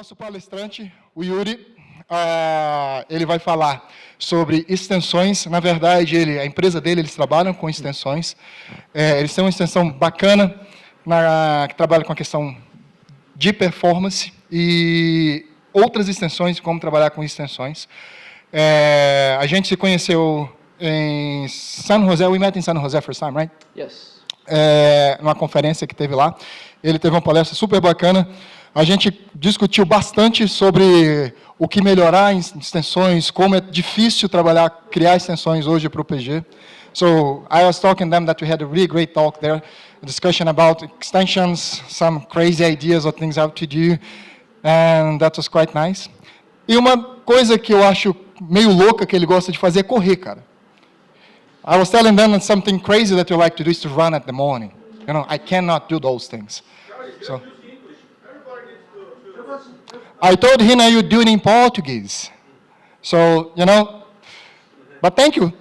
nosso palestrante, o Yurii, ele vai falar sobre extensões. Na verdade, a empresa dele, eles trabalham com extensões. Eles têm uma extensão bacana que trabalha com a questão de performance e outras extensões, como trabalhar com extensões. A gente se conheceu em San José. We met in San José first time, right? Yes. Numa conferência que teve lá. Ele teve uma palestra super bacana. A gente discutiu bastante sobre o que melhorar em extensões, como é difícil criar extensões hoje para o PG. So I was talking to them that we had a really great talk there, a discussion about extensions, some crazy ideas of things how to do, and that was quite nice. E uma coisa que eu acho meio louca que ele gosta de fazer é correr, cara. I was telling them that something crazy that you like to do is to run at the morning. You know, I cannot do those things. So I told him, you do it in Portuguese. So, you know, but thank you.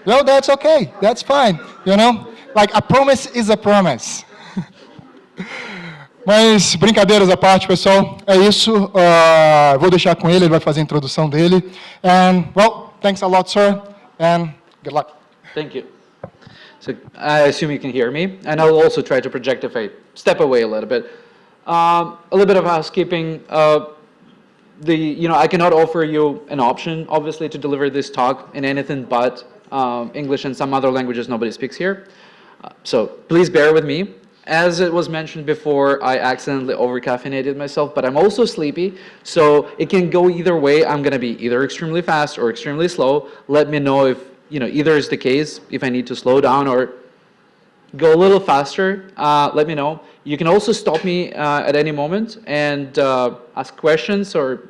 No, that's okay. That's fine. You know, like a promise is a promise. Mas, brincadeiras à parte, pessoal, é isso. Vou deixar com ele vai fazer a introdução dele. And, well, thanks a lot, sir, and good luck. Thank you. So I assume you can hear me, and I'll also try to project if I step away a little bit. A little bit of housekeeping. I cannot offer you an option, obviously, to deliver this talk in anything but English and some other languages nobody speaks here. So please bear with me. As it was mentioned before, I accidentally over-caffeinated myself, but I'm also sleepy, so it can go either way. I'm going to be either extremely fast or extremely slow. Let me know if, either is the case, if I need to slow down or go a little faster, let me know. You can also stop me at any moment and ask questions or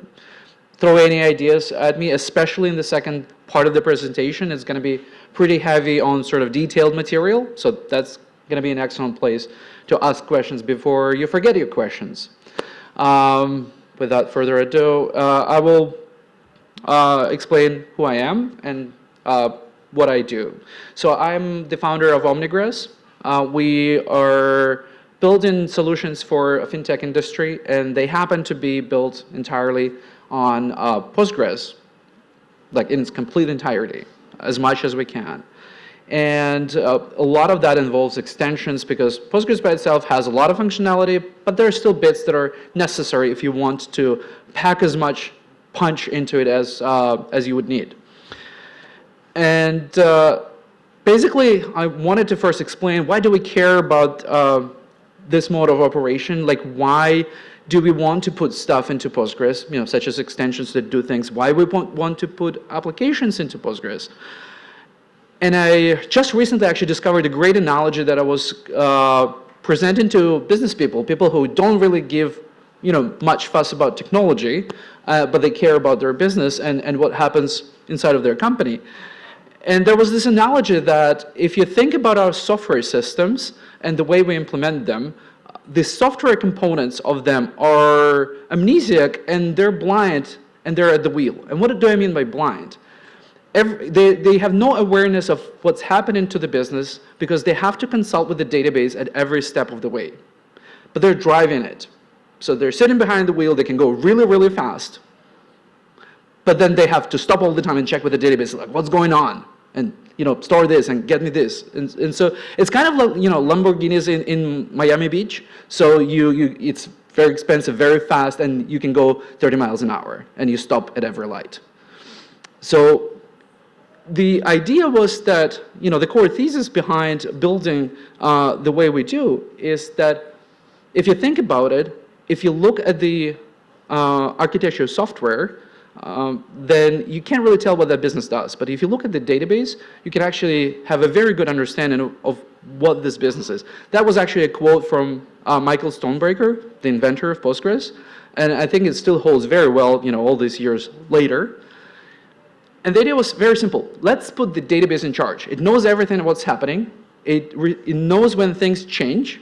throw any ideas at me, especially in the second part of the presentation. It's going to be pretty heavy on sort of detailed material, so that's going to be an excellent place to ask questions before you forget your questions. Without further ado, I will explain who I am and what I do. So I'm the founder of Omnigress. We are building solutions for a fintech industry, and they happen to be built entirely on Postgres, like in its complete entirety, as much as we can. And a lot of that involves extensions because Postgres by itself has a lot of functionality, but there are still bits that are necessary if you want to pack as much punch into it as you would need. And basically, I wanted to first explain why do we care about this mode of operation? Like, why do we want to put stuff into Postgres, such as extensions that do things? Why we want to put applications into Postgres? And I just recently actually discovered a great analogy that I was presenting to business people who don't really give much fuss about technology, but they care about their business and what happens inside of their company. And there was this analogy that if you think about our software systems and the way we implement them, the software components of them are amnesiac and they're blind and they're at the wheel. And what do I mean by blind? They have no awareness of what's happening to the business because they have to consult with the database at every step of the way. But they're driving it. So they're sitting behind the wheel, they can go really, really fast. But then they have to stop all the time and check with the database, like, what's going on? And, store this and get me this. And so it's kind of like, Lamborghinis in Miami Beach. So it's very expensive, very fast, and you can go 30 miles an hour, and you stop at every light. So the idea was that, the core thesis behind building the way we do is that if you think about it, if you look at the architecture of software, then you can't really tell what that business does. But if you look at the database, you can actually have a very good understanding of what this business is. That was actually a quote from Michael Stonebreaker, the inventor of Postgres, and I think it still holds very well, all these years later. And the idea was very simple. Let's put the database in charge. It knows everything what's happening. It knows when things change.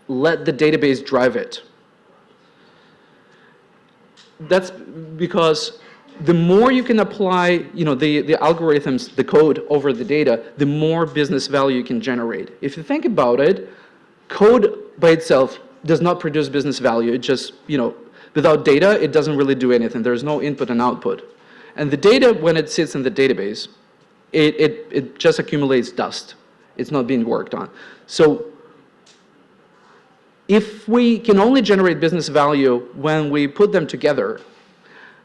Let the database drive it. That's because the more you can apply, the algorithms, the code over the data, the more business value you can generate. If you think about it, code by itself does not produce business value. It just, without data, it doesn't really do anything. There's no input and output. And the data, when it sits in the database, it just accumulates dust. It's not being worked on. So if we can only generate business value when we put them together,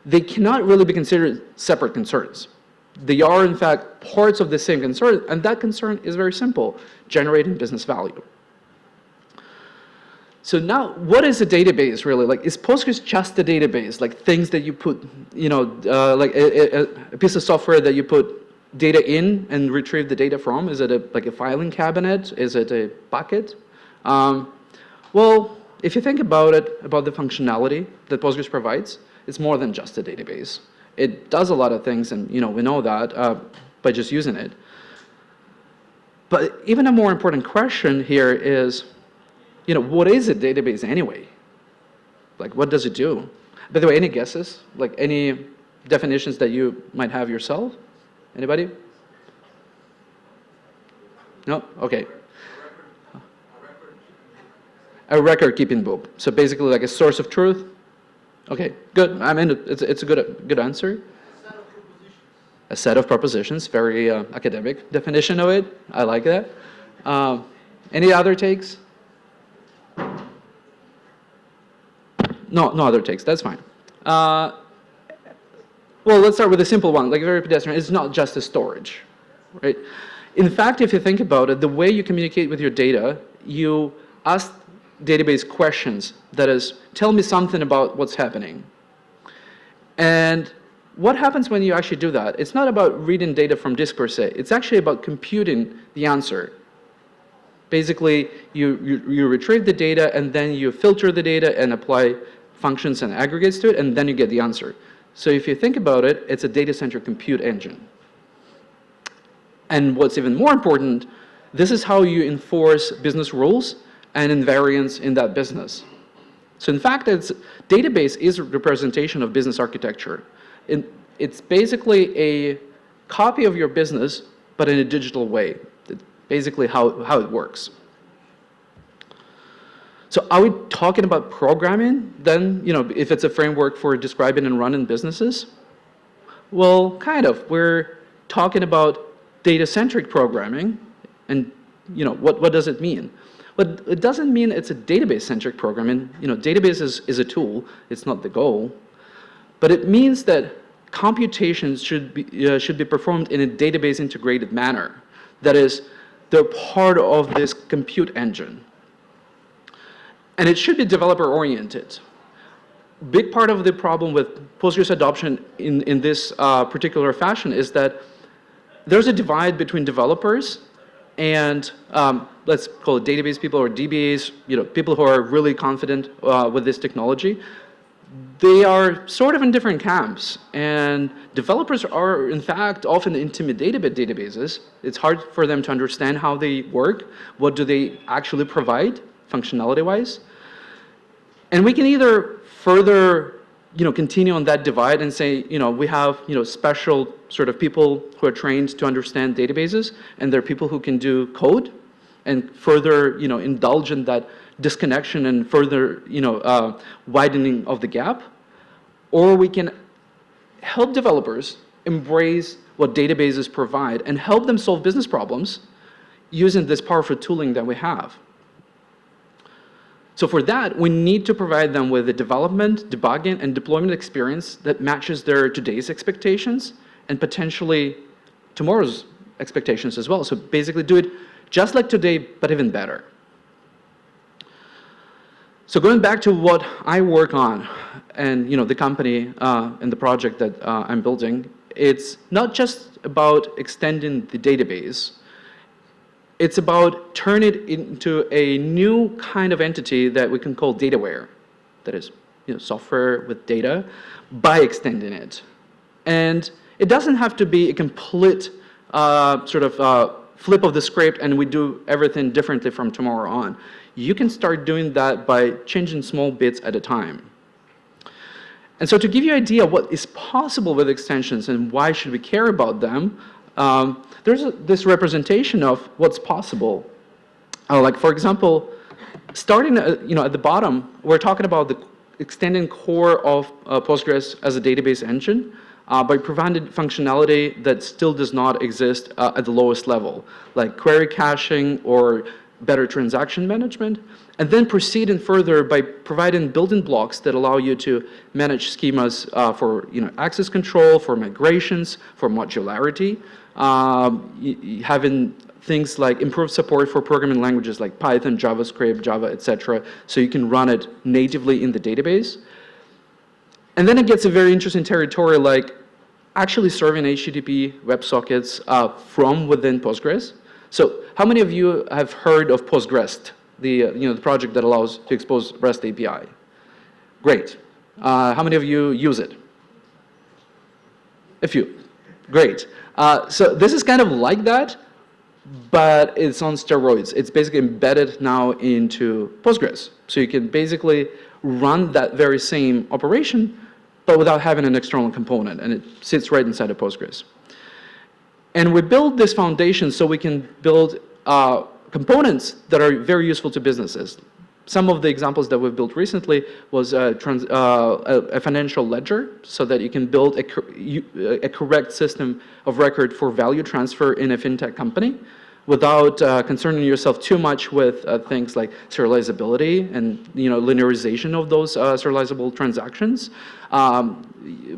they cannot really be considered separate concerns. They are, in fact, parts of the same concern, and that concern is very simple: generating business value. So now, what is a database really? Like, is Postgres just a database? Like things that you put, like a piece of software that you put data in and retrieve the data from? Is it like a filing cabinet? Is it a bucket? Well, if you think about it, about the functionality that Postgres provides, it's more than just a database. It does a lot of things, and we know that by just using it. But even a more important question here is, what is a database anyway? Like, what does it do? By the way, any guesses? Like, any definitions that you might have yourself? Anybody? No? Okay. A record-keeping book. So basically like a source of truth. Okay, good. I mean, it's a good answer. A set of propositions. Very academic definition of it. I like that. Any other takes? No other takes. That's fine. Well, let's start with a simple one, like very pedestrian. It's not just a storage, right? In fact, if you think about it, the way you communicate with your data, you ask database questions. That is, tell me something about what's happening. And what happens when you actually do that? It's not about reading data from disk per se. It's actually about computing the answer. Basically, you retrieve the data, and then you filter the data and apply functions and aggregates to it, and then you get the answer. So if you think about it, it's a data-centric compute engine. And what's even more important, this is how you enforce business rules and invariance in that business. So in fact, database is a representation of business architecture. It's basically a copy of your business, but in a digital way. It's basically how it works. So are we talking about programming then, if it's a framework for describing and running businesses? Well, kind of. We're talking about data-centric programming, and what does it mean? But it doesn't mean it's a database-centric programming. Database is a tool. It's not the goal. But it means that computations should be performed in a database-integrated manner. That is, they're part of this compute engine. And it should be developer-oriented. Big part of the problem with Postgres adoption in this particular fashion is that there's a divide between developers and let's call it database people or DBAs, people who are really confident with this technology. They are sort of in different camps, and developers are, in fact, often intimidated by databases. It's hard for them to understand how they work, what do they actually provide, functionality-wise. And we can either further, continue on that divide and say, we have, special sort of people who are trained to understand databases, and there are people who can do code, and further, indulge in that disconnection and further, widening of the gap. Or we can help developers embrace what databases provide and help them solve business problems using this powerful tooling that we have. So for that, we need to provide them with a development, debugging, and deployment experience that matches their today's expectations and potentially tomorrow's expectations as well. So basically do it just like today, but even better. So going back to what I work on and the company and the project that I'm building, it's not just about extending the database. It's about turning it into a new kind of entity that we can call dataware. That is, software with data by extending it. And it doesn't have to be a complete flip of the script and we do everything differently from tomorrow on. You can start doing that by changing small bits at a time. And so to give you an idea of what is possible with extensions and why should we care about them, there's this representation of what's possible. Like, for example, Starting, at the bottom, we're talking about the extending core of Postgres as a database engine by providing functionality that still does not exist at the lowest level, like query caching or better transaction management, and then proceeding further by providing building blocks that allow you to manage schemas for access control, for migrations, for modularity, having things like improved support for programming languages like Python, JavaScript, Java, etc., so you can run it natively in the database. And then it gets a very interesting territory, like actually serving HTTP WebSockets from within Postgres. So how many of you have heard of Postgres, the project that allows to expose REST API? Great. How many of you use it? A few. Great. So this is kind of like that, but it's on steroids. It's basically embedded now into Postgres. So you can basically run that very same operation, but without having an external component, and it sits right inside of Postgres. And we build this foundation so we can build components that are very useful to businesses. Some of the examples that we've built recently was a financial ledger, so that you can build a correct system of record for value transfer in a fintech company without concerning yourself too much with things like serializability and linearization of those serializable transactions,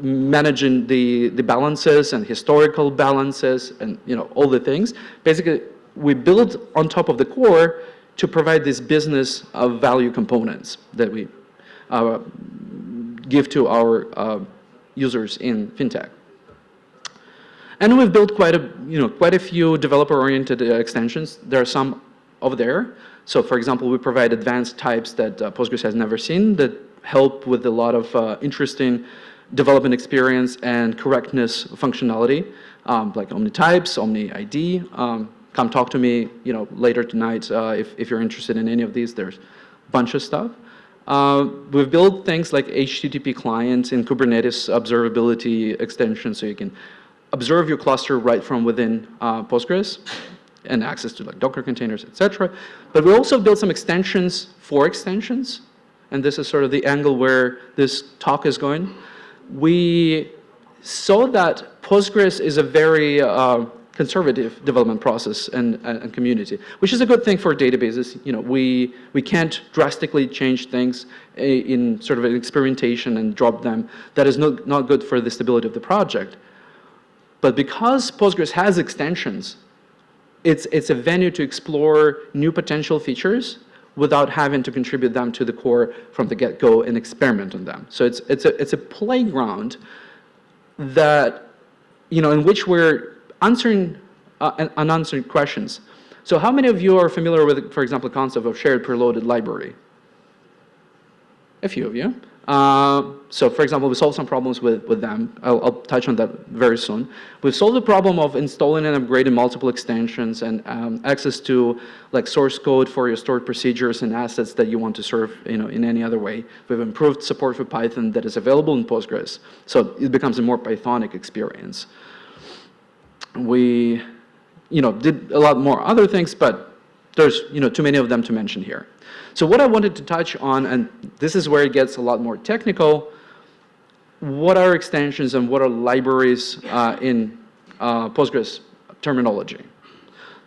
managing the balances and historical balances and all the things. Basically, we build on top of the core to provide these business value components that we give to our users in fintech. And we've built quite a few developer-oriented extensions. There are some over there. So, for example, we provide advanced types that Postgres has never seen that help with a lot of interesting development experience and correctness functionality, like OmniTypes, OmniID. Come talk to me, later tonight if you're interested in any of these. There's a bunch of stuff. We've built things like HTTP clients and Kubernetes observability extensions, so you can observe your cluster right from within Postgres and access to like Docker containers, etc. But we also built some extensions for extensions, and this is sort of the angle where this talk is going. We saw that Postgres is a very conservative development process and community, which is a good thing for databases. We can't drastically change things in sort of an experimentation and drop them. That is not good for the stability of the project. But because Postgres has extensions, it's a venue to explore new potential features without having to contribute them to the core from the get-go and experiment on them. So it's a playground that in which we're answering unanswered questions. So how many of you are familiar with, for example, the concept of shared preloaded library? A few of you. So for example, we solved some problems with them. I'll touch on that very soon. We've solved the problem of installing and upgrading multiple extensions and access to like source code for your stored procedures and assets that you want to serve in any other way. We've improved support for Python that is available in Postgres, so it becomes a more Pythonic experience. We did a lot more other things, but there's too many of them to mention here. So what I wanted to touch on, and this is where it gets a lot more technical, what are extensions and what are libraries in Postgres terminology?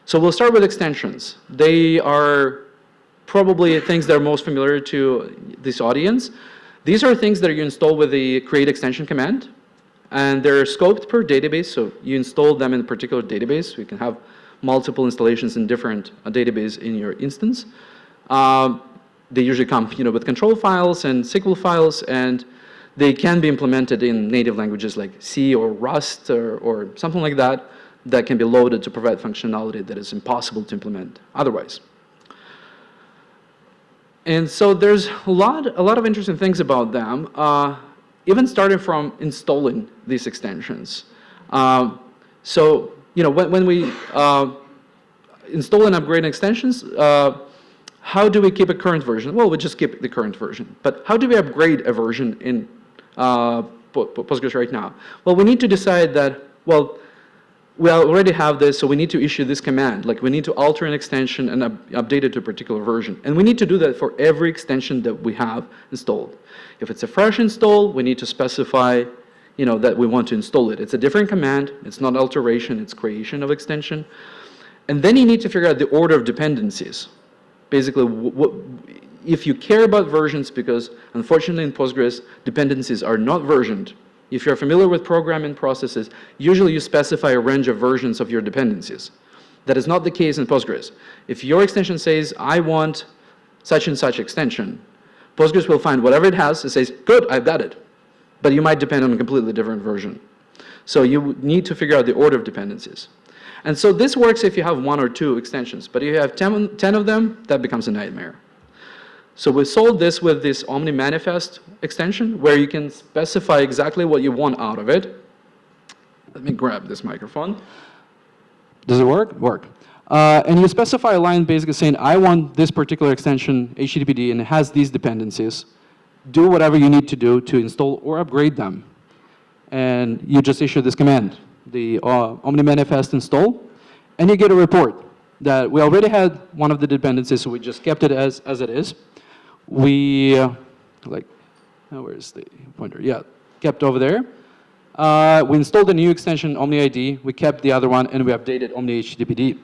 So we'll start with extensions. They are probably things that are most familiar to this audience. These are things that you install with the create extension command, and they're scoped per database, so you install them in a particular database. You can have multiple installations in different databases in your instance. They usually come with control files and SQL files, and they can be implemented in native languages like C or Rust or something like that can be loaded to provide functionality that is impossible to implement otherwise. And so there's a lot of interesting things about them, even starting from installing these extensions. So when we install and upgrade extensions, how do we keep a current version? Well, we just keep the current version. But how do we upgrade a version in Postgres right now? Well, we need to decide that, well, we already have this, so we need to issue this command. Like we need to alter an extension and update it to a particular version. And we need to do that for every extension that we have installed. If it's a fresh install, we need to specify, that we want to install it. It's a different command. It's not alteration, it's creation of extension. And then you need to figure out the order of dependencies. Basically, if you care about versions, because unfortunately in Postgres, dependencies are not versioned. If you're familiar with programming processes, usually you specify a range of versions of your dependencies. That is not the case in Postgres. If your extension says, I want such and such extension, Postgres will find whatever it has and says, good, I've got it. But you might depend on a completely different version. So you need to figure out the order of dependencies. And so this works if you have 1 or 2 extensions. But if you have 10 of them, that becomes a nightmare. So we solved this with this Omni manifest extension, where you can specify exactly what you want out of it. Let me grab this microphone. Does it work? Work. And you specify a line basically saying, I want this particular extension, HTTPD, and it has these dependencies. Do whatever you need to do to install or upgrade them. And you just issue this command, the Omni manifest install, and you get a report that we already had one of the dependencies, so we just kept it as it is. We, where's the pointer? Yeah, kept over there. We installed a new extension, Omni ID. We kept the other one, and we updated Omni HTTPD.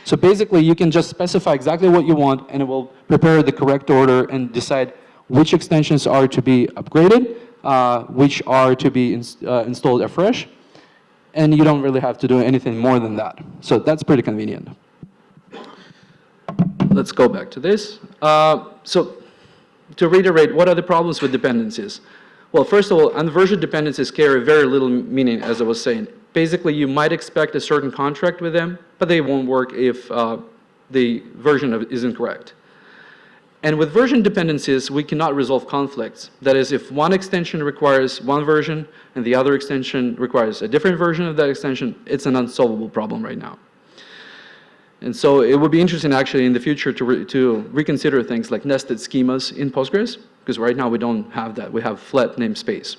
So basically, you can just specify exactly what you want, and it will prepare the correct order and decide which extensions are to be upgraded, which are to be installed afresh, and you don't really have to do anything more than that. So that's pretty convenient. Let's go back to this. So to reiterate, what are the problems with dependencies? Well, first of all, unversioned dependencies carry very little meaning, as I was saying. Basically, you might expect a certain contract with them, but they won't work if the version is incorrect. And with version dependencies, we cannot resolve conflicts. That is, if one extension requires one version and the other extension requires a different version of that extension, it's an unsolvable problem right now. And so it would be interesting actually in the future to reconsider things like nested schemas in Postgres, because right now we don't have that. We have flat namespace.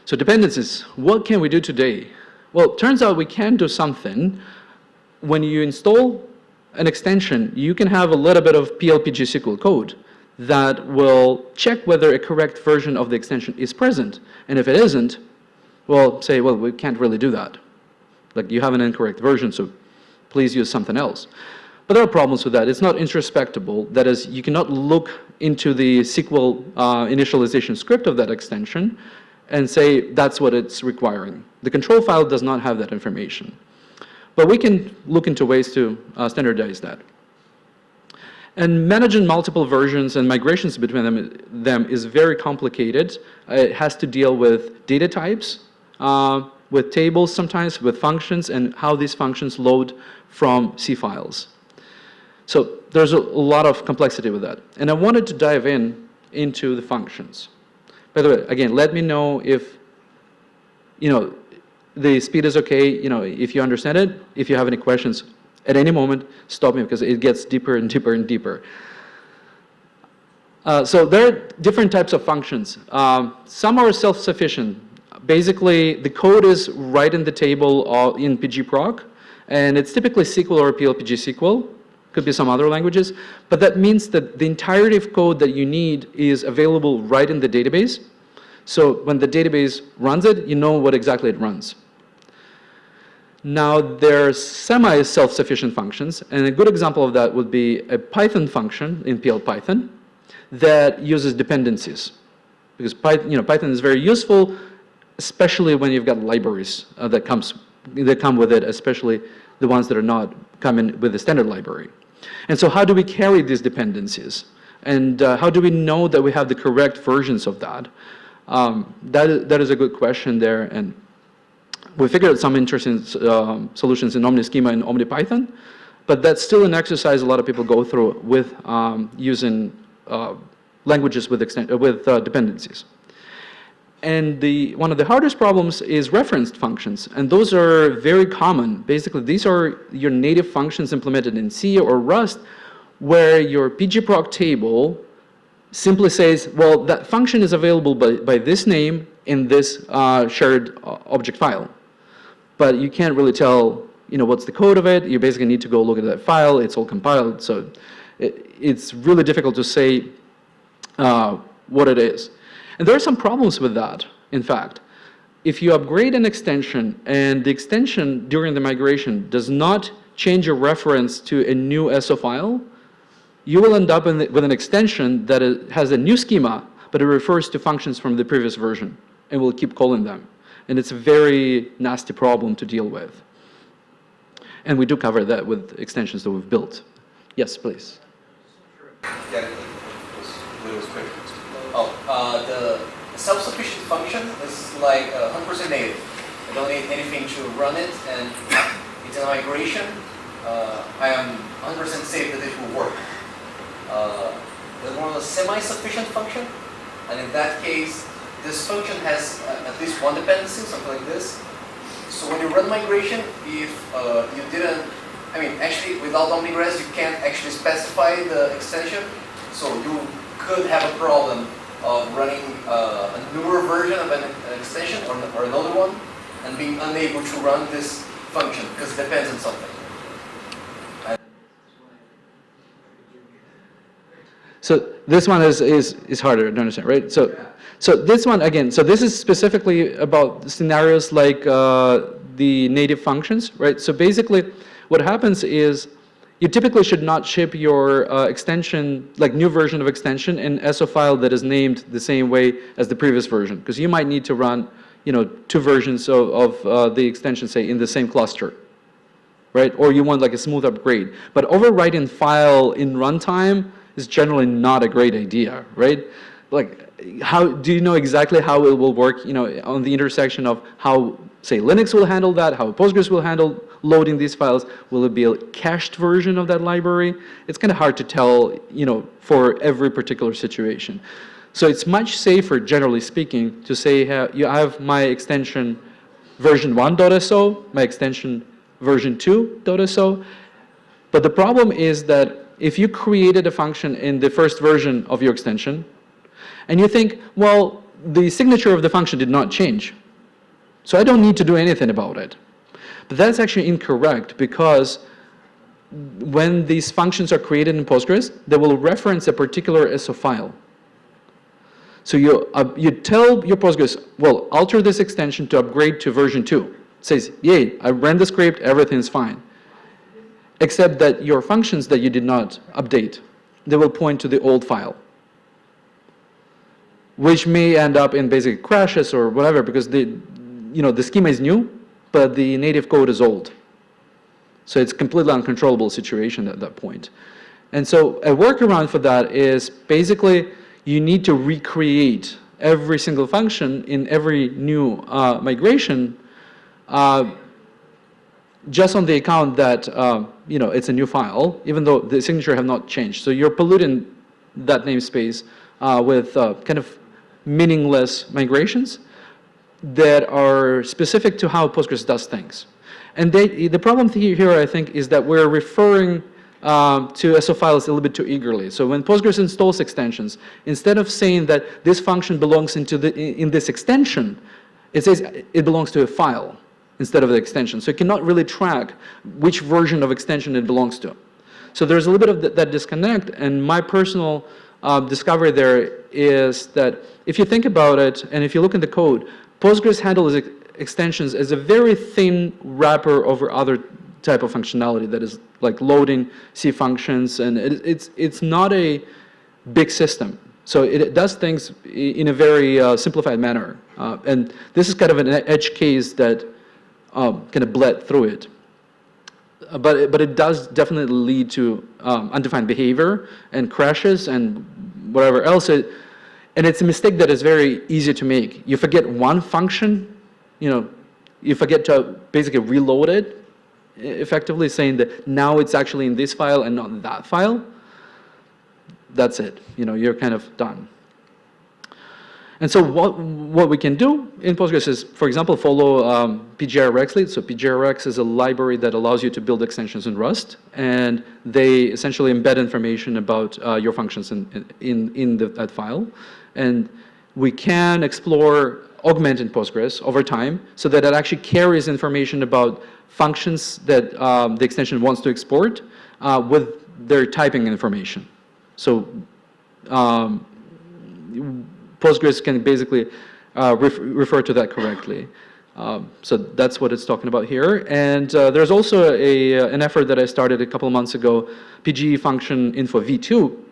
So dependencies, what can we do today? Well, it turns out we can do something. When you install an extension, you can have a little bit of PL/PG/SQL code that will check whether a correct version of the extension is present. And if it isn't, well, say, well, we can't really do that. Like, you have an incorrect version, so please use something else. But there are problems with that. It's not introspectable. That is, you cannot look into the SQL initialization script of that extension and say that's what it's requiring. The control file does not have that information. But we can look into ways to standardize that. And managing multiple versions and migrations between them is very complicated. It has to deal with data types, with tables sometimes, with functions, and how these functions load from C files. So there's a lot of complexity with that. And I wanted to dive into the functions. By the way, again, let me know if, the speed is okay, if you understand it. If you have any questions at any moment, stop me because it gets deeper and deeper and deeper. So there are different types of functions. Some are self-sufficient. Basically, the code is right in the table in PGProc, and it's typically SQL or PL/PG/SQL. Could be some other languages, but that means that the entirety of code that you need is available right in the database. So when the database runs it, you know what exactly it runs. Now, there are semi-self-sufficient functions, and a good example of that would be a Python function in PL/Python that uses dependencies. Because Python is very useful, especially when you've got libraries that come with it, especially the ones that are not coming with the standard library. And so how do we carry these dependencies? And how do we know that we have the correct versions of that? That is a good question there. And we figured out some interesting solutions in OmniSchema and OmniPython, but that's still an exercise a lot of people go through with using languages with dependencies. And one of the hardest problems is referenced functions, and those are very common. Basically, these are your native functions implemented in C or Rust, where your PGProc table simply says, well, that function is available by this name in this shared object file. but you can't really tell, what's the code of it. You basically need to go look at that file. It's all compiled, so it's really difficult to say what it is. And there are some problems with that, in fact. If you upgrade an extension and the extension during the migration does not change your reference to a new SO file, you will end up with an extension that has a new schema, but it refers to functions from the previous version, and we'll keep calling them. And it's a very nasty problem to deal with. And we do cover that with extensions that we've built. Yes, please. Yeah, it was quick. The self-sufficient function is like 100% native. I don't need anything to run it, and it's a migration. I am 100% safe that it will work. There's one of the semi-sufficient function, and in that case, this function has at least one dependency, something like this. So when you run migration, if you didn't, actually without OmniGrass, you can't actually specify the extension. So you could have a problem of running a newer version of an extension or another one, and being unable to run this function because it depends on something. So this one is harder to understand, right? So this one, again, so this is specifically about scenarios like the native functions, right? So basically, what happens is you typically should not ship your extension, like new version of extension, in SO file that is named the same way as the previous version, because you might need to run, two versions of the extension, say, in the same cluster, right? Or you want like a smooth upgrade. But overwriting file in runtime is generally not a great idea, right? Like, how do you know exactly how it will work, on the intersection of how, say, Linux will handle that, how Postgres will handle loading these files? Will it be a cached version of that library? It's kind of hard to tell, for every particular situation. So it's much safer, generally speaking, to say you have my extension version 1.so, my extension version 2.so. But the problem is that if you created a function in the first version of your extension, and you think, well, the signature of the function did not change, so I don't need to do anything about it. But that's actually incorrect, because when these functions are created in Postgres, they will reference a particular SO file. So you tell your Postgres, well, alter this extension to upgrade to version 2. It says, yay, I ran the script, everything's fine. Except that your functions that you did not update, they will point to the old file, which may end up in basic crashes or whatever, because the schema is new, but the native code is old. So it's completely uncontrollable situation at that point. And so a workaround for that is basically you need to recreate every single function in every new migration, just on the account that it's a new file, even though the signature have not changed. So you're polluting that namespace with kind of meaningless migrations that are specific to how Postgres does things. And the problem here, I think, is that we're referring to SO files a little bit too eagerly. So when Postgres installs extensions, instead of saying that this function belongs in this extension, it says it belongs to a file instead of the extension. So it cannot really track which version of extension it belongs to. So there's a little bit of that disconnect, and my personal discovery there is that if you think about it, and if you look in the code, Postgres handles extensions as a very thin wrapper over other type of functionality that is like loading C functions, and it's not a big system. So it does things in a very simplified manner. And this is kind of an edge case that kind of bled through it. But it does definitely lead to undefined behavior and crashes and whatever else. And it's a mistake that is very easy to make. You forget one function, you forget to basically reload it, effectively saying that now it's actually in this file and not in that file. That's it. You're kind of done. And so what we can do in Postgres is, for example, follow PGRX lead. So PGRX is a library that allows you to build extensions in Rust, and they essentially embed information about your functions in that file. And we can explore augment in Postgres over time so that it actually carries information about functions that the extension wants to export with their typing information. So Postgres can basically refer to that correctly. So that's what it's talking about here. And there's also an effort that I started a couple of months ago, PG function info v2.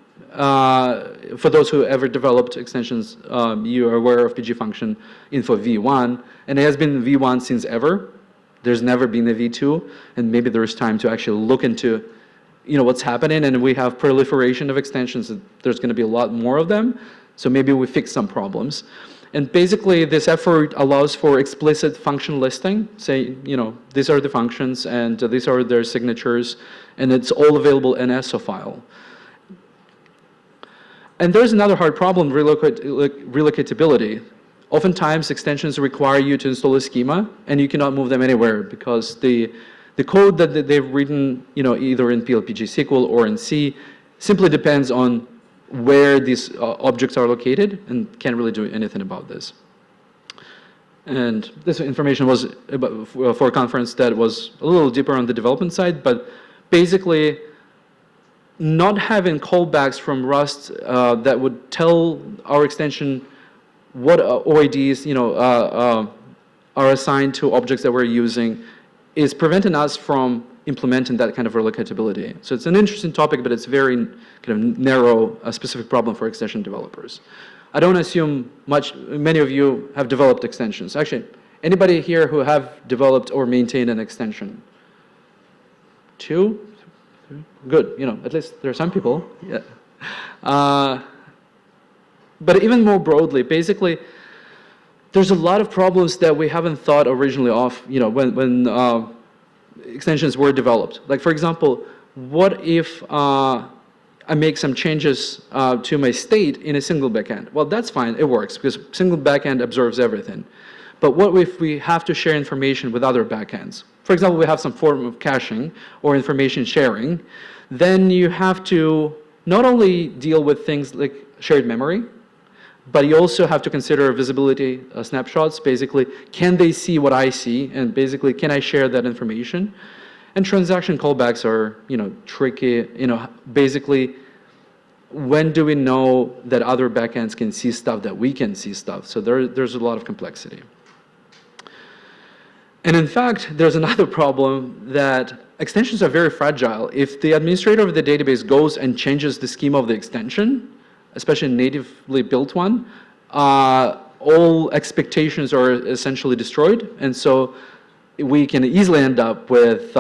For those who ever developed extensions, you are aware of PG function info v1, and it has been v1 since ever. There's never been a v2, and maybe there is time to actually look into what's happening, and we have proliferation of extensions. There's going to be a lot more of them, so maybe we fix some problems. And basically, this effort allows for explicit function listing. Say, these are the functions, and these are their signatures, and it's all available in SO file. And there's another hard problem, relocatability. Oftentimes, extensions require you to install a schema, and you cannot move them anywhere because the code that they've written, either in PLPG SQL or in C, simply depends on where these objects are located and can't really do anything about this. And this information was for a conference that was a little deeper on the development side, but basically not having callbacks from Rust that would tell our extension what OIDs are assigned to objects that we're using is preventing us from implementing that kind of relocatability. So it's an interesting topic, but it's very kind of narrow, a specific problem for extension developers. I don't assume many of you have developed extensions. Actually, anybody here who have developed or maintained an extension? 2? 3? Good, at least there are some people. Yeah. But even more broadly, basically, there's a lot of problems that we haven't thought originally of, when extensions were developed. Like, for example, what if I make some changes to my state in a single backend? Well, that's fine, it works, because single backend observes everything. But what if we have to share information with other backends? For example, we have some form of caching or information sharing. Then you have to not only deal with things like shared memory, but you also have to consider visibility snapshots. Basically, can they see what I see? And basically, can I share that information? And transaction callbacks are, tricky. Basically, when do we know that other backends can see stuff that we can see stuff? So there's a lot of complexity. And in fact, there's another problem that extensions are very fragile. If the administrator of the database goes and changes the schema of the extension, especially a natively built one, all expectations are essentially destroyed. And so we can easily end up with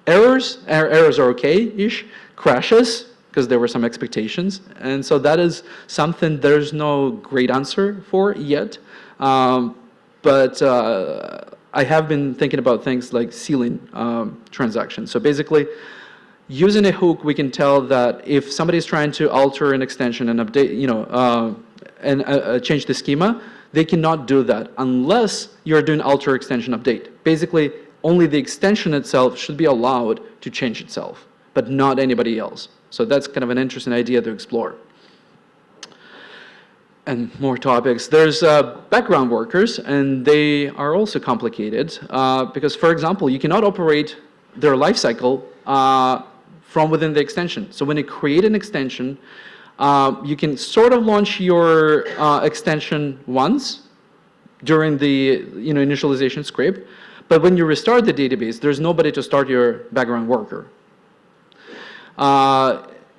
errors. Errors are okay-ish, crashes, because there were some expectations. And so that is something there's no great answer for yet. But I have been thinking about things like sealing transactions. So basically, using a hook, we can tell that if somebody is trying to alter an extension and update, and change the schema, they cannot do that unless you're doing alter extension update. Basically, only the extension itself should be allowed to change itself, but not anybody else. So that's kind of an interesting idea to explore. And more topics. There's background workers, and they are also complicated because, for example, you cannot operate their lifecycle from within the extension. So when you create an extension, you can sort of launch your extension once during the initialization script, but when you restart the database, there's nobody to start your background worker.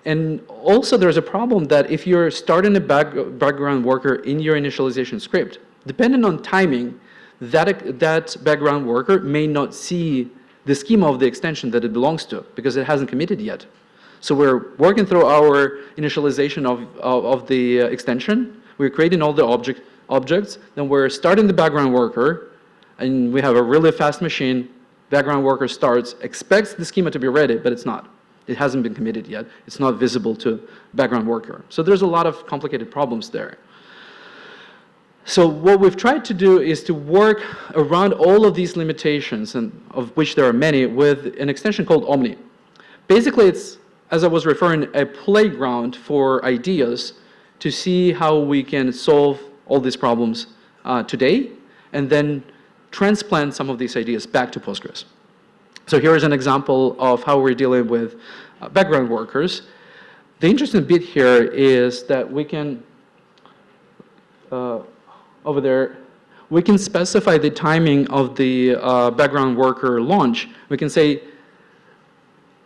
And also there's a problem that if you're starting a background worker in your initialization script, depending on timing, that background worker may not see the schema of the extension that it belongs to because it hasn't committed yet. So we're working through our initialization of the extension. We're creating all the objects. Then we're starting the background worker, and we have a really fast machine. Background worker starts, expects the schema to be ready, but it's not. It hasn't been committed yet. It's not visible to background worker. So there's a lot of complicated problems there. So what we've tried to do is to work around all of these limitations, and of which there are many, with an extension called Omni. Basically, it's, as I was referring, a playground for ideas to see how we can solve all these problems today, and then transplant some of these ideas back to Postgres. So here is an example of how we're dealing with background workers. The interesting bit here is that we can, over there, we can specify the timing of the background worker launch. We can say,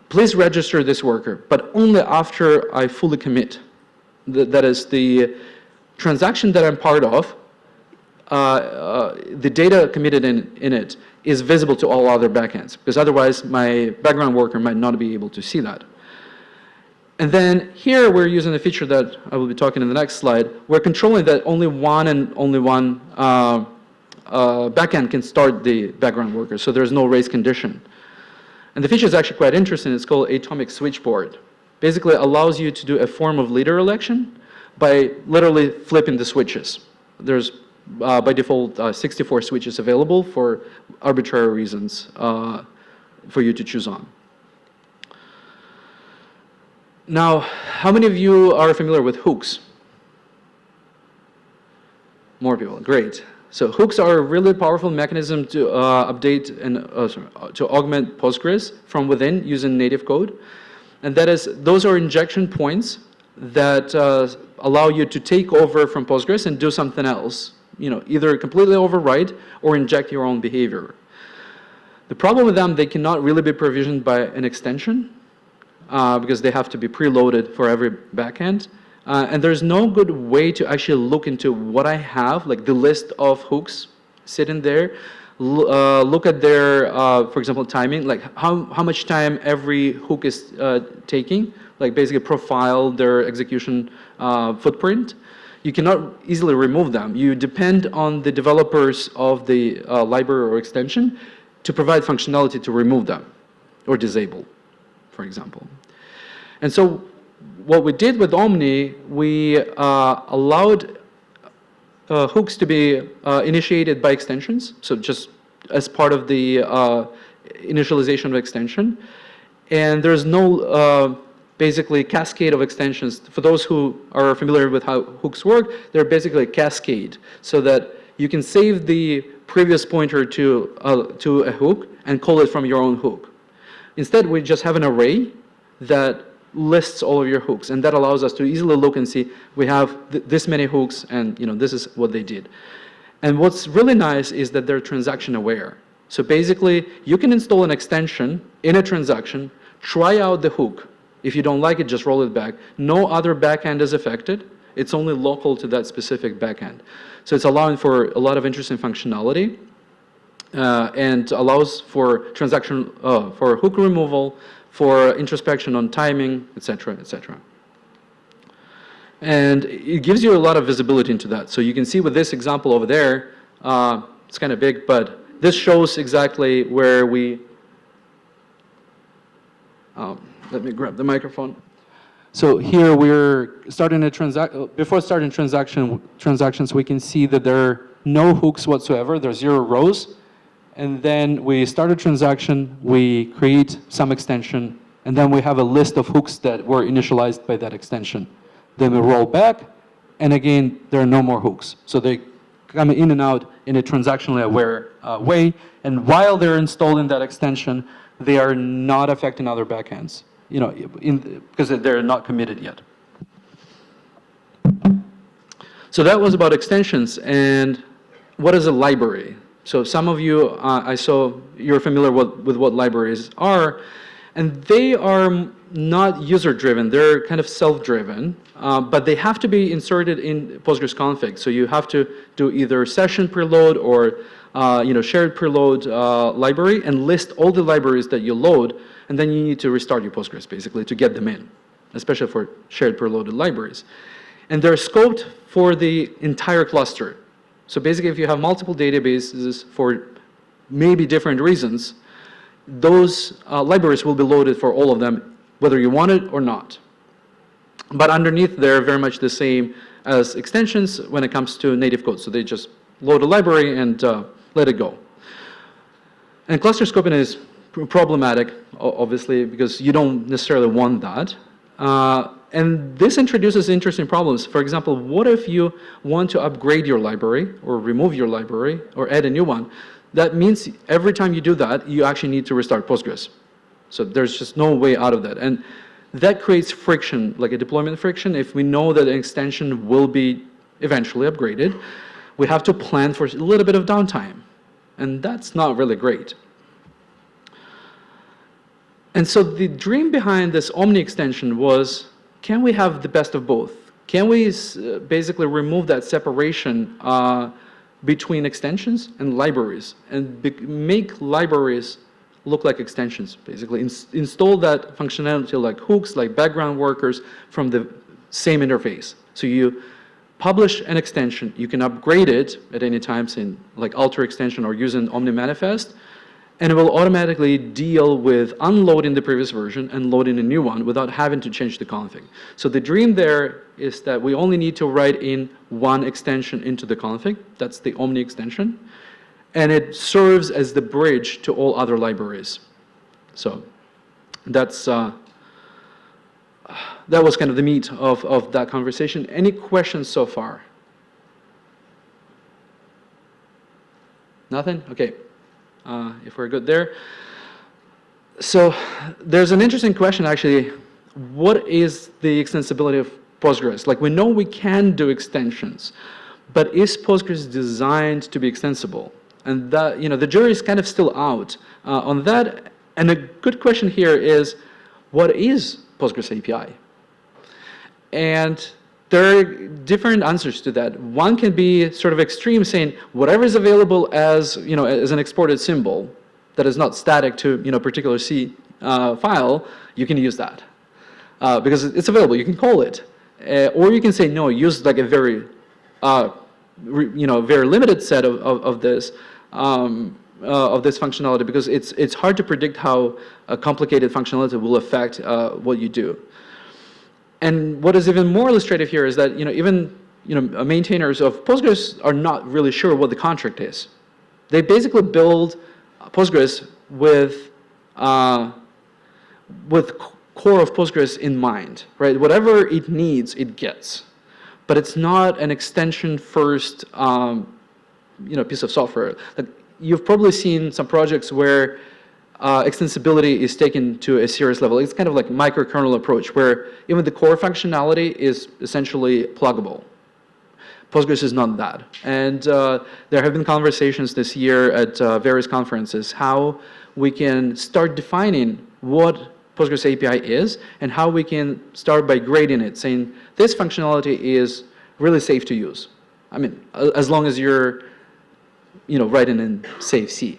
please register this worker, but only after I fully commit. That is, the transaction that I'm part of, the data committed in it is visible to all other backends, because otherwise my background worker might not be able to see that. And then here we're using a feature that I will be talking in the next slide. We're controlling that only one backend can start the background worker, so there's no race condition. And the feature is actually quite interesting. It's called atomic switchboard. Basically, it allows you to do a form of leader election by literally flipping the switches. There's, by default, 64 switches available for arbitrary reasons for you to choose on. Now, how many of you are familiar with hooks? More people, great. So hooks are a really powerful mechanism to update and to augment Postgres from within using native code. And that is, those are injection points that allow you to take over from Postgres and do something else. You know, either completely overwrite or inject your own behavior. The problem with them, they cannot really be provisioned by an extension because they have to be preloaded for every backend. And there's no good way to actually look into what I have, like the list of hooks sitting there, look at their, for example, timing, like how much time every hook is taking, like basically profile their execution footprint. You cannot easily remove them. You depend on the developers of the library or extension to provide functionality to remove them or disable, for example. And so what we did with Omni, we allowed hooks to be initiated by extensions, so just as part of the initialization of extension. And there's no basically cascade of extensions. For those who are familiar with how hooks work, they're basically a cascade, so that you can save the previous pointer to a hook and call it from your own hook. Instead, we just have an array that lists all of your hooks, and that allows us to easily look and see we have this many hooks, and this is what they did. And what's really nice is that they're transaction aware. So basically, you can install an extension in a transaction, try out the hook. If you don't like it, just roll it back. No other backend is affected. It's only local to that specific backend. So it's allowing for a lot of interesting functionality and allows for transaction, for hook removal, for introspection on timing, etc., etc. And it gives you a lot of visibility into that. So you can see with this example over there, it's kind of big, but this shows exactly where we, let me grab the microphone. So here we're starting a before starting transactions, we can see that there are no hooks whatsoever, there's 0 rows. And then we start a transaction, we create some extension, and then we have a list of hooks that were initialized by that extension. Then we roll back, and again, there are no more hooks. So they come in and out in a transactionally aware way, and while they're installing that extension, they are not affecting other backends, because they're not committed yet. So that was about extensions, and what is a library? So some of you, I saw you're familiar with what libraries are, and they are not user-driven. They're kind of self-driven, but they have to be inserted in Postgres config. So you have to do either session preload or shared preload library and list all the libraries that you load, and then you need to restart your Postgres basically to get them in, especially for shared preloaded libraries. And they're scoped for the entire cluster. So basically, if you have multiple databases for maybe different reasons, those libraries will be loaded for all of them, whether you want it or not. But underneath, they're very much the same as extensions when it comes to native code. So they just load a library and let it go. And cluster scoping is problematic, obviously, because you don't necessarily want that. And this introduces interesting problems. For example, what if you want to upgrade your library or remove your library or add a new one? That means every time you do that, you actually need to restart Postgres. So there's just no way out of that. And that creates friction, like a deployment friction. If we know that an extension will be eventually upgraded, we have to plan for a little bit of downtime. And that's not really great. And so the dream behind this Omni extension was, can we have the best of both? Can we basically remove that separation between extensions and libraries and make libraries look like extensions, basically. Install that functionality like hooks, like background workers from the same interface. So you publish an extension, you can upgrade it at any time, saying like alter extension or use an Omni manifest, and it will automatically deal with unloading the previous version and loading a new one without having to change the config. So the dream there is that we only need to write in one extension into the config. That's the Omni extension. And it serves as the bridge to all other libraries. So that's, that was kind of the meat of that conversation. Any questions so far? Nothing? Okay. If we're good there. So there's an interesting question, actually. What is the extensibility of Postgres? Like, we know we can do extensions, but is Postgres designed to be extensible? And that, the jury is kind of still out on that. And a good question here is, what is Postgres API? And there are different answers to that. One can be sort of extreme, saying whatever is available as, as an exported symbol that is not static to, particular C file, you can use that because it's available. You can call it, or you can say no. Use like a very, very limited set of this functionality because it's hard to predict how a complicated functionality will affect what you do. And what is even more illustrative here is that even maintainers of Postgres are not really sure what the contract is. They basically build Postgres with core of Postgres in mind, right? Whatever it needs, it gets, but it's not an extension first, piece of software. Like, you've probably seen some projects where extensibility is taken to a serious level. It's kind of like microkernel approach where even the core functionality is essentially pluggable. Postgres is not that. And there have been conversations this year at various conferences how we can start defining what Postgres API is and how we can start by grading it, saying this functionality is really safe to use. I mean, as long as you're writing in safe C.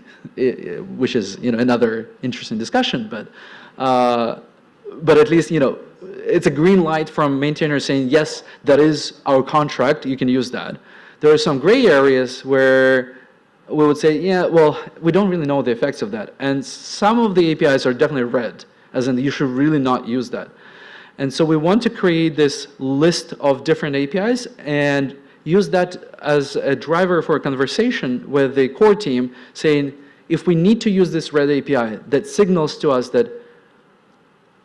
Which is another interesting discussion, but at least it's a green light from maintainers saying yes, that is our contract, you can use that. There are some gray areas where we would say, yeah, well, we don't really know the effects of that, and some of the APIs are definitely red, as in you should really not use that. And so we want to create this list of different APIs and use that as a driver for a conversation with the core team, saying, if we need to use this red API, that signals to us that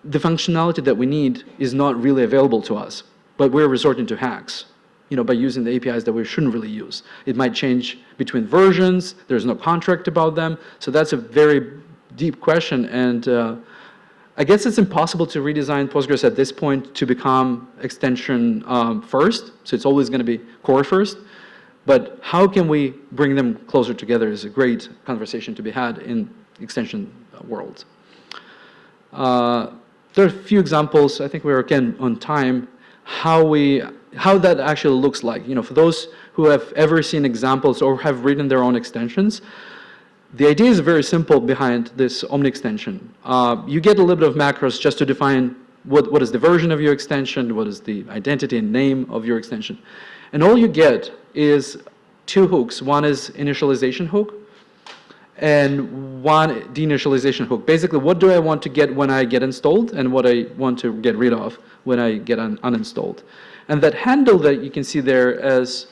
the functionality that we need is not really available to us, but we're resorting to hacks, by using the APIs that we shouldn't really use. It might change between versions, there's no contract about them, so that's a very deep question, and I guess it's impossible to redesign Postgres at this point to become extension first, so it's always going to be core first. But how can we bring them closer together is a great conversation to be had in extension world. There are a few examples. I think we're again on time. How that actually looks like. For those who have ever seen examples or have written their own extensions, the idea is very simple behind this Omni extension. You get a little bit of macros just to define what is the version of your extension, what is the identity and name of your extension. And all you get is two hooks. One is initialization hook and one deinitialization hook. Basically, what do I want to get when I get installed and what I want to get rid of when I get uninstalled. And that handle that you can see there as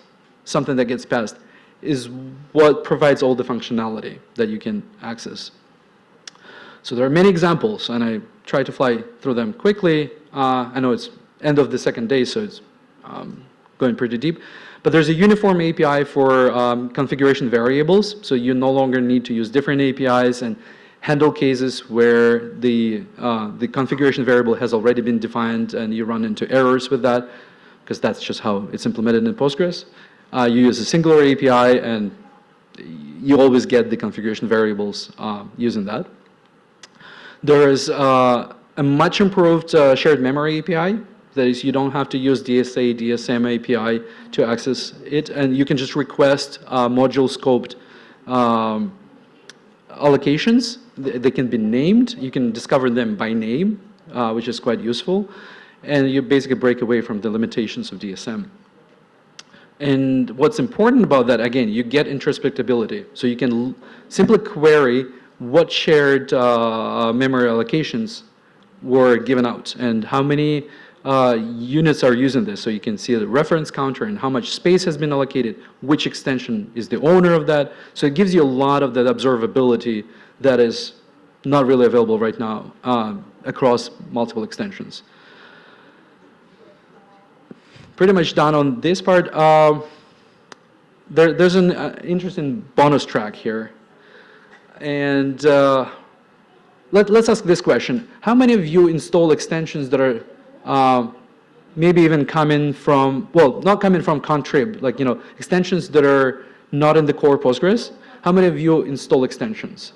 something that gets passed is what provides all the functionality that you can access. So there are many examples, and I try to fly through them quickly. I know it's end of the second day, so it's going pretty deep. But there's a uniform API for configuration variables, so you no longer need to use different APIs and handle cases where the configuration variable has already been defined and you run into errors with that, because that's just how it's implemented in Postgres. You use a singular API and you always get the configuration variables using that. There is a much improved shared memory API. That is, you don't have to use DSA, DSM API to access it, and you can just request module scoped allocations. They can be named. You can discover them by name, which is quite useful. And you basically break away from the limitations of DSM. And what's important about that, again, you get introspectability. So you can simply query what shared memory allocations were given out and how many units are using this. So you can see the reference counter and how much space has been allocated, which extension is the owner of that. So it gives you a lot of that observability that is not really available right now across multiple extensions. Pretty much done on this part. There's an interesting bonus track here. And let's ask this question. How many of you install extensions that are maybe even coming from, well, not coming from contrib, like, you know, extensions that are not in the core Postgres? How many of you install extensions?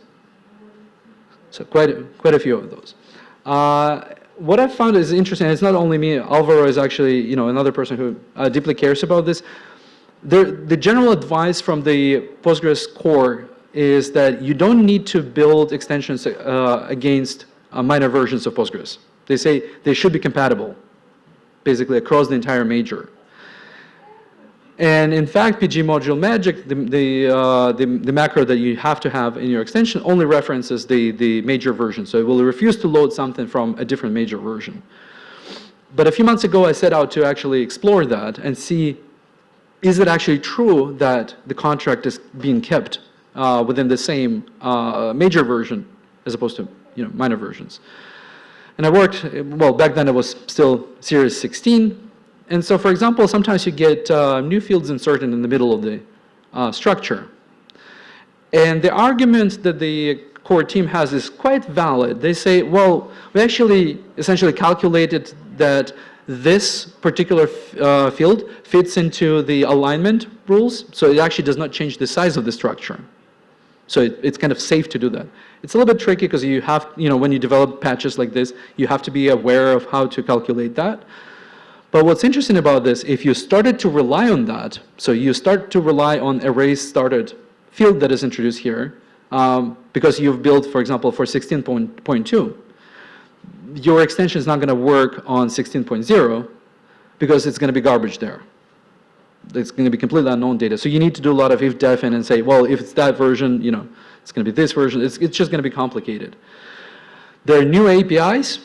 So quite a few of those. What I found is interesting, and it's not only me, Alvaro is actually, you know, another person who deeply cares about this. The general advice from the Postgres core is that you don't need to build extensions against minor versions of Postgres. They say they should be compatible, basically across the entire major. And in fact, PG module magic, the macro that you have to have in your extension only references the major version. So it will refuse to load something from a different major version. But a few months ago, I set out to actually explore that and see, is it actually true that the contract is being kept within the same major version as opposed to, you know, minor versions? And I worked, well, back then it was still Series 16. And so, for example, sometimes you get new fields inserted in the middle of the structure. And the argument that the core team has is quite valid. They say, well, we actually essentially calculated that this particular field fits into the alignment rules, so it actually does not change the size of the structure. So it's kind of safe to do that. It's a little bit tricky because you have, you know, when you develop patches like this, you have to be aware of how to calculate that. But what's interesting about this, if you started to rely on that, so you start to rely on arrays started field that is introduced here, because you've built, for example, for 16.2, your extension is not going to work on 16.0 because it's going to be garbage there. It's going to be completely unknown data. So you need to do a lot of if-def and say, well, if it's that version, you know, it's going to be this version. It's just going to be complicated. There are new APIs,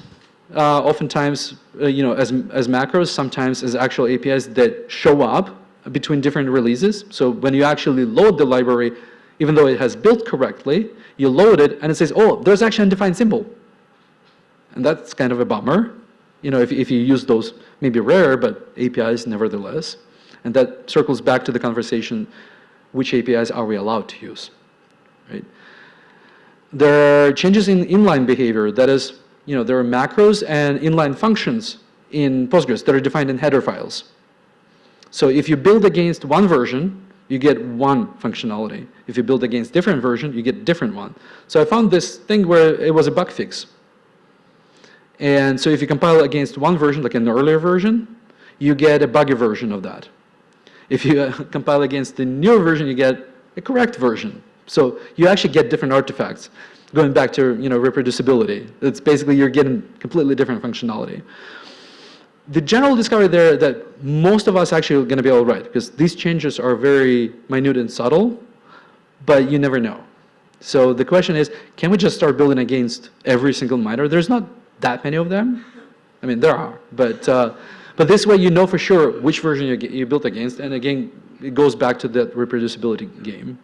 oftentimes, you know, as macros, sometimes as actual APIs that show up between different releases. So when you actually load the library, even though it has built correctly, you load it and it says, oh, there's actually undefined symbol. And that's kind of a bummer. You know, if you use those, maybe rare, but APIs nevertheless. And that circles back to the conversation, which APIs are we allowed to use, right? There are changes in inline behavior. That is, you know, there are macros and inline functions in Postgres that are defined in header files. So if you build against one version, you get one functionality. If you build against different version, you get a different one. So I found this thing where it was a bug fix. And so if you compile against one version, like an earlier version, you get a buggy version of that. If you compile against the newer version, you get a correct version. So you actually get different artifacts. Going back to, you know, reproducibility, it's basically you're getting completely different functionality. The general discovery there that most of us actually are going to be all right, because these changes are very minute and subtle, but you never know. So the question is, can we just start building against every single miter? There's not that many of them. I mean, there are, but this way you know for sure which version you built against, and again, it goes back to that reproducibility game.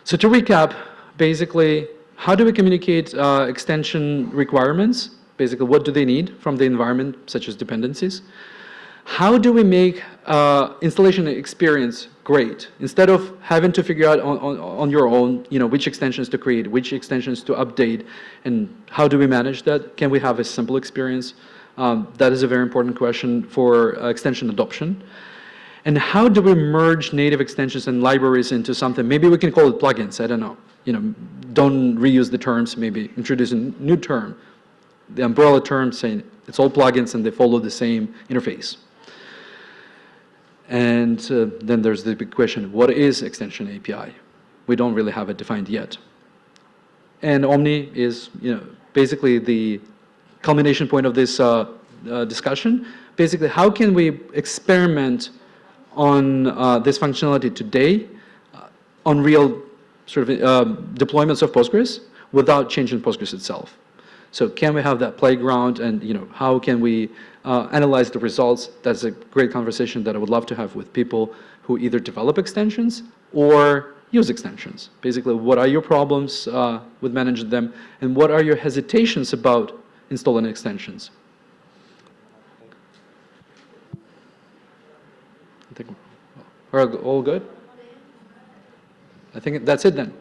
So to recap, basically, how do we communicate extension requirements? Basically, what do they need from the environment, such as dependencies? How do we make installation experience great? Instead of having to figure out on your own, which extensions to create, which extensions to update, and how do we manage that? Can we have a simple experience? That is a very important question for extension adoption. And how do we merge native extensions and libraries into something? Maybe we can call it plugins, I don't know. Don't reuse the terms, maybe introduce a new term. The umbrella term saying it's all plugins and they follow the same interface. And then there's the big question, what is extension API? We don't really have it defined yet. And Omni is basically the culmination point of this discussion. Basically, how can we experiment on this functionality today on real sort of deployments of Postgres without changing Postgres itself? So can we have that playground, and how can we analyze the results? That's a great conversation that I would love to have with people who either develop extensions or use extensions. Basically, what are your problems with managing them, and what are your hesitations about installing extensions? I think we're all good? I think that's it then.